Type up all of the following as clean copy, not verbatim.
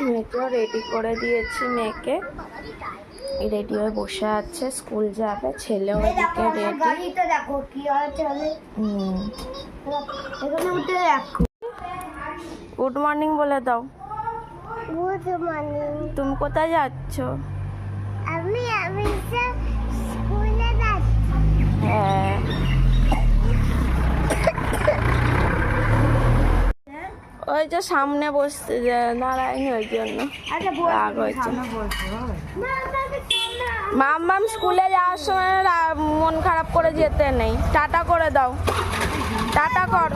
মেয়েকেও রেডি করে দিয়েছি, মেয়েকে রেডি হয়ে বসে আছে, স্কুল যাবে। ছেলেও এদিকে রেডি। গুড মর্নিং বলে দাও। Good morning. তুমি কোথায় যাচ্ছ? আমি স্কুলে যাচ্ছি। হ্যাঁ, ওই যে সামনে বসতে দাঁড়ায়নি, ওই জন্য রাগ হয়েছে। মাম স্কুলে যাওয়ার সময় মন খারাপ করে যেতে নেই। টাটা করে দাও, টাটা কর।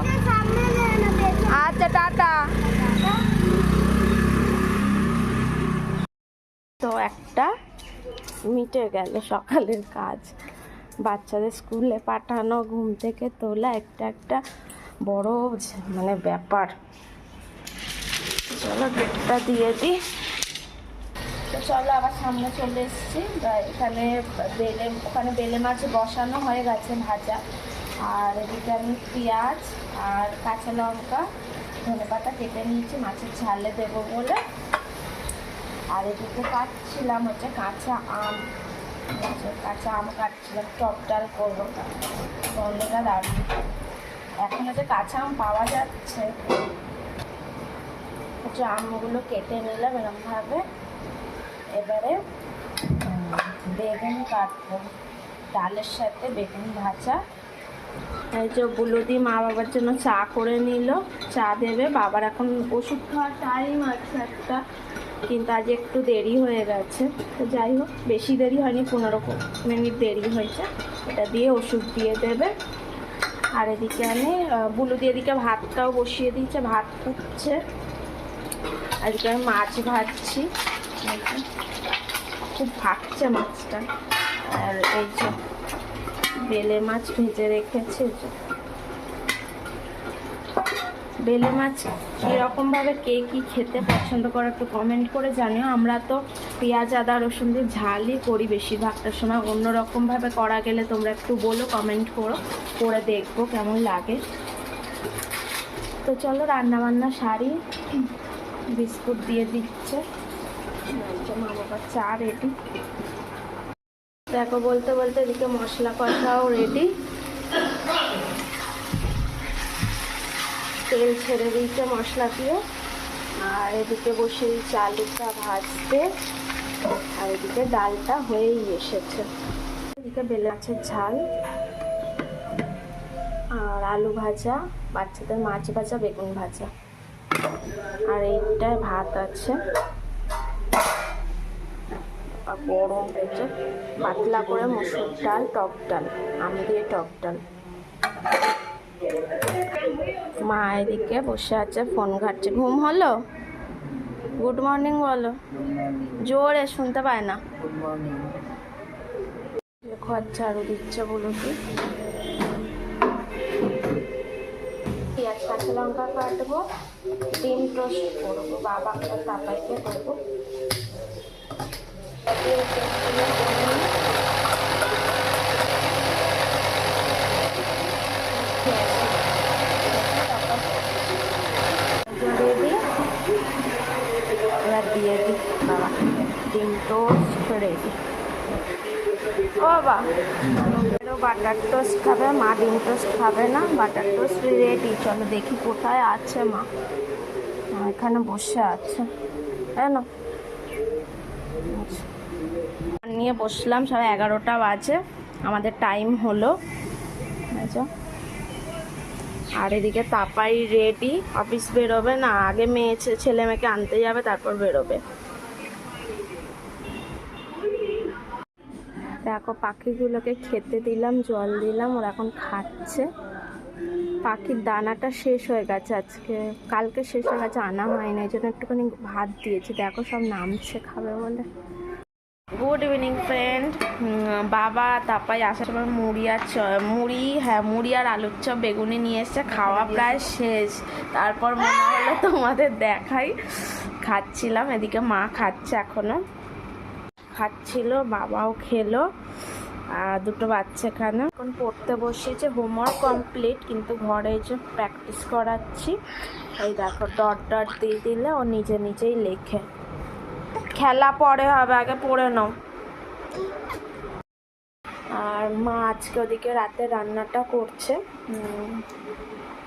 আচ্ছা টাটা। তো একটা মিটে গেল সকালের কাজ। বাচ্চাদের স্কুলে পাঠানো, ঘুম থেকে তোলা একটা বড় মানে ব্যাপার। চলো গেটটা দিয়ে দিই। তো চলো আবার সামনে চলে এসেছি। এখানে ওখানে বেলে মাছ বসানো হয়ে গেছে ভাজা। আর এদিকে আমি পেঁয়াজ আর কাঁচা লঙ্কা ধনেপাতা কেটে নিয়েছি মাছের ঝালে দেবো বলে। আর এদিকে কাটছিলাম হচ্ছে কাঁচা আম কাটছিলাম, টক ডাল করবো। গন্ধটা দারুণ। এখন হচ্ছে কাঁচা আম পাওয়া যাচ্ছে। হচ্ছে আমগুলো কেটে নিলাম এরকমভাবে। এবারে বেগুন কাটবো, ডালের সাথে বেগুন ভাজা। এই যে বুলুদি মা বাবার জন্য চা করে নিল, চা দেবে। বাবার এখন ওষুধ খাওয়ার টাইম আছে একটা, কিন্তু আজ একটু দেরি হয়ে গেছে। তো যাই হোক, বেশি দেরি হয়নি, 15 মিনিট দেরি হয়েছে। এটা দিয়ে ওষুধ দিয়ে দেবে। আর এদিকে আমি বুলুদি এদিকে ভাতটাও বসিয়ে দিয়েছে, ভাত ফুটছে। আজকে আমি মাছ ভাজছি, খুব ভাগছে মাছটা। আর এই যে বেলে মাছ ভেজে রেখেছে। বেলে মাছ কীরকমভাবে কে কী খেতে পছন্দ করে একটু কমেন্ট করে জানিও। আমরা তো পেঁয়াজ আদা রসুন দিয়ে ঝালই করি বেশিরভাগটার সময়। অন্যরকমভাবে করা গেলে তোমরা একটু বলো, কমেন্ট করো, করে দেখবো কেমন লাগে। তো চলো রান্নাবান্না সারি। বিস্কুট দিয়ে দিচ্ছে মা বাবার, চা রেডি। দেখো বলতে বলতে এদিকে মশলা কষাও রেডি। তেল ছেড়ে দিয়েছে মশলা দিয়ে। আর এদিকে বসে দিয়েছে আলুটা ভাজতে। আর এদিকে ডালটা হয়েই এসেছে। এদিকে বেলে মাছের ঝাল আর আলু ভাজা, বাচ্চাদের মাছ ভাজা, বেগুন ভাজা। আর এইটায় ভাত আছে। গরম হয়েছে পাতলা করে মসুর ডাল, টক ডাল, আম দিয়ে টক ডাল। মা এদিকে বসে আছে, ফোন ঘাটছে। ঘুম হলো? গুড মর্নিং বলো, জোরে শুনতে পায় না। ঘর ঝাড়ু দিচ্ছে বলো কি। পেঁয়াজ কাঁচা লঙ্কা কাটবো, ডিম টোস্ট করবো, বাবাকে তাপাইকে করবো। এবার দিয়ে দিই বাবা, ডিম টোস্ট রেডি। ও বাবা বাটার টোস্ট খাবে, মা ডিম টোস্ট খাবে না। Butter toast ready. চলো দেখি কোথায় আছে মা। এখানে বসে আছে, তাই না? নিয়ে বসলাম, সব 11টা বাজে, আমাদের টাইম হলো। আর এদিকে তাপাই রেডি, অফিস বেরোবে না, আগে ছেলে মেয়েকে আনতে যাবে, তারপর বেরোবে। দেখো পাখিগুলোকে খেতে দিলাম, জল দিলাম, ওরা এখন খাচ্ছে। পাখির দানাটা শেষ হয়ে গেছে আজকে, কালকে শেষ হয়ে গেছে, আনা হয় না, এই জন্য একটুখানি ভাত দিয়েছি। দেখো সব নামছে খাবে বলে। Good evening friend. বাবা তাপাই আসার সময় মুড়ি আর আলুর চপ বেগুনি নিয়ে এসছে। খাওয়া প্রায় শেষ, তারপর মনে হলো তোমাদের দেখাই। খাচ্ছিলাম, এদিকে মা খাচ্ছে, এখনো খাচ্ছিল, বাবাও খেলো। আর দুটো বাচ্চা এখানে এখন পড়তে বসেছে। হোমওয়ার্ক কমপ্লিট, কিন্তু ঘরে যে প্র্যাকটিস করাচ্ছি। এই দেখো ডট ডট দিয়ে দিলে ও নিজে নিজেই লেখে। খেলা পরে হবে, আগে পড়ে নাও। আর মা আজকে ওদিকে রাতে রান্নাটা করছে।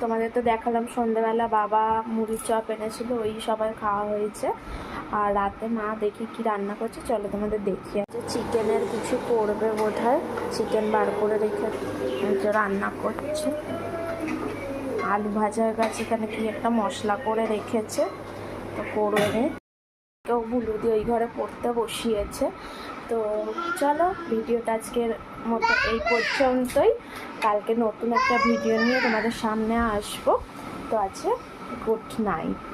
তোমাদের তো দেখালাম সন্ধ্যেবেলা বাবা মুড়ির চপ এনেছিল, ওই সবাই খাওয়া হয়েছে। আর রাতে মা দেখি কি রান্না করছে, চলো তোমাদের দেখি। আছে চিকেনের কিছু করবে বোধহয়, চিকেন বার করে রেখে রান্না করছে। আলু ভাজা হয়ে গেছে, এখানে কি একটা মশলা করে রেখেছে, তো করবে। কেউ বুলুদি ওই ঘরে পড়তে বসিয়েছে। তো চলো ভিডিওটা আজকের মতো এই পর্যন্তই। কালকে নতুন একটা ভিডিও নিয়ে তোমাদের সামনে আসবো। তো আছে গুড নাইট।